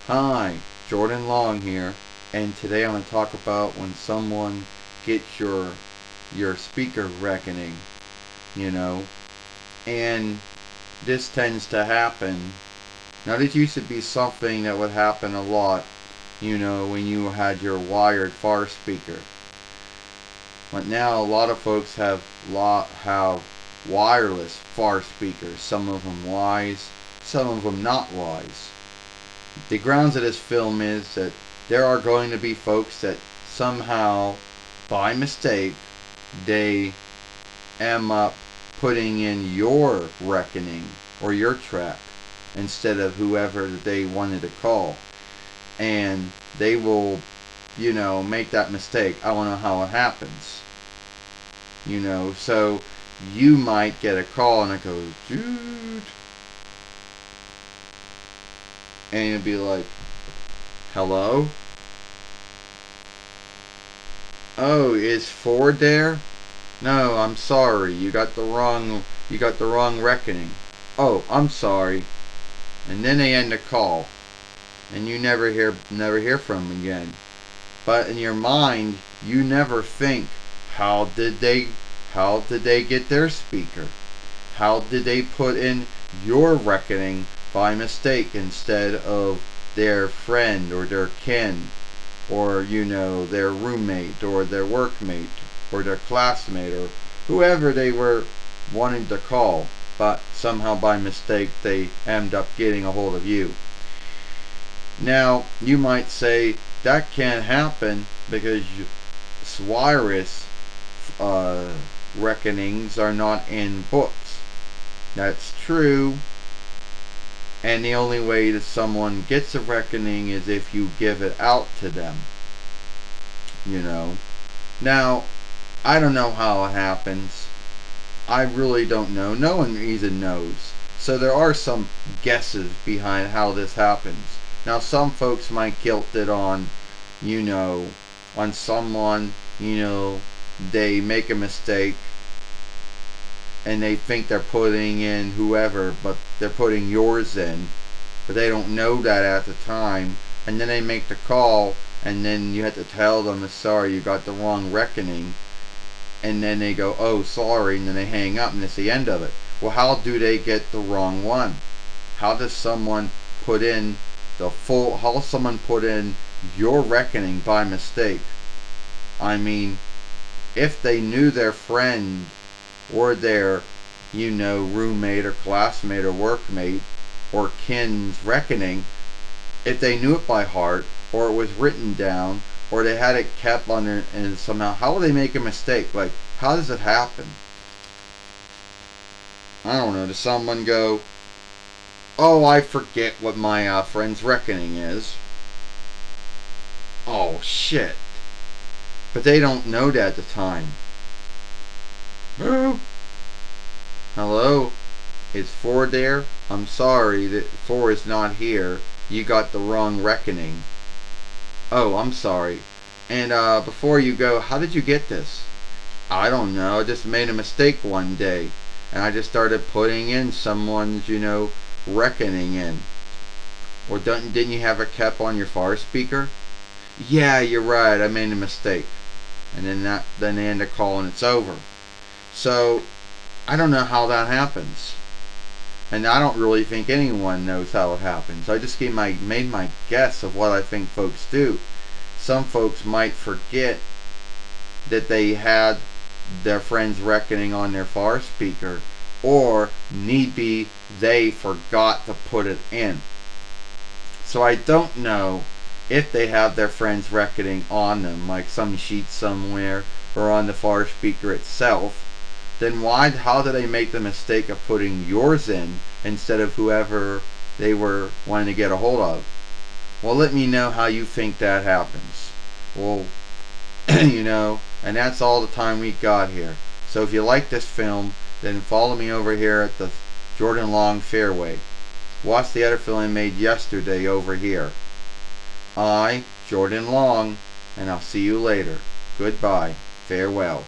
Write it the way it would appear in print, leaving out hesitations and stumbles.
Hi, Jordan Long here, and today I'm going to talk about when someone gets your speaker reckoning, you know, and this tends to happen. Now this used to be something that would happen a lot, when you had your wired far speaker. But now a lot of folks have wireless far speakers. Some of them wise, some of them not wise. The grounds of this film is that there are going to be folks that somehow, by mistake, they end up putting in your reckoning or your track instead of whoever they wanted to call. And they will, make that mistake. I don't know how it happens. So you might get a call and it goes, dude. And you'll be like, hello? Oh, is Ford there? No, I'm sorry. You got the wrong reckoning. Oh, I'm sorry. And then they end the call. And you never hear from them again. But in your mind, you never think, how did they get their speaker? How did they put in your reckoning by mistake instead of their friend or their kin or their roommate or their workmate or their classmate or whoever they were wanting to call, but somehow by mistake they end up getting a hold of you. Now you might say that can't happen because wireless reckonings are not in books. That's true. And the only way that someone gets a reckoning is if you give it out to them. Now, I don't know how it happens. I really don't know. No one even knows. So there are some guesses behind how this happens. Now, some folks might guilt it on, on someone, they make a mistake and they think they're putting in whoever, but they're putting yours in, but they don't know that at the time, and then they make the call, and then you have to tell them, sorry, you got the wrong reckoning, and then they go, oh, sorry, and then they hang up, and it's the end of it. Well, how do they get the wrong one? How does someone put in how someone put in your reckoning by mistake? I mean, if they knew their friend or their, roommate or classmate or workmate or kin's reckoning, if they knew it by heart or it was written down or they had it kept on their, and somehow, how will they make a mistake? Like, how does it happen? I don't know. Does someone go, oh, I forget what my friend's reckoning is? Oh, shit. But they don't know that at the time. Hello? Is Ford there? I'm sorry that Ford is not here. You got the wrong reckoning. Oh, I'm sorry. And before you go, how did you get this? I don't know. I just made a mistake one day. And I just started putting in someone's, reckoning in. Or didn't you have it kept on your far speaker? Yeah, you're right. I made a mistake. And then they end the call and it's over. So I don't know how that happens, and I don't really think anyone knows how it happens. I just made my guess of what I think folks do. Some folks might forget that they had their friend's reckoning on their far speaker, or need be they forgot to put it in. So I don't know if they have their friend's reckoning on them, like some sheet somewhere, or on the far speaker itself. Then how do they make the mistake of putting yours in instead of whoever they were wanting to get a hold of? Well, let me know how you think that happens. Well, and that's all the time we got here. So if you like this film, then follow me over here at the Jordan Long Fairway. Watch the other film I made yesterday over here. I, Jordan Long, and I'll see you later. Goodbye. Farewell.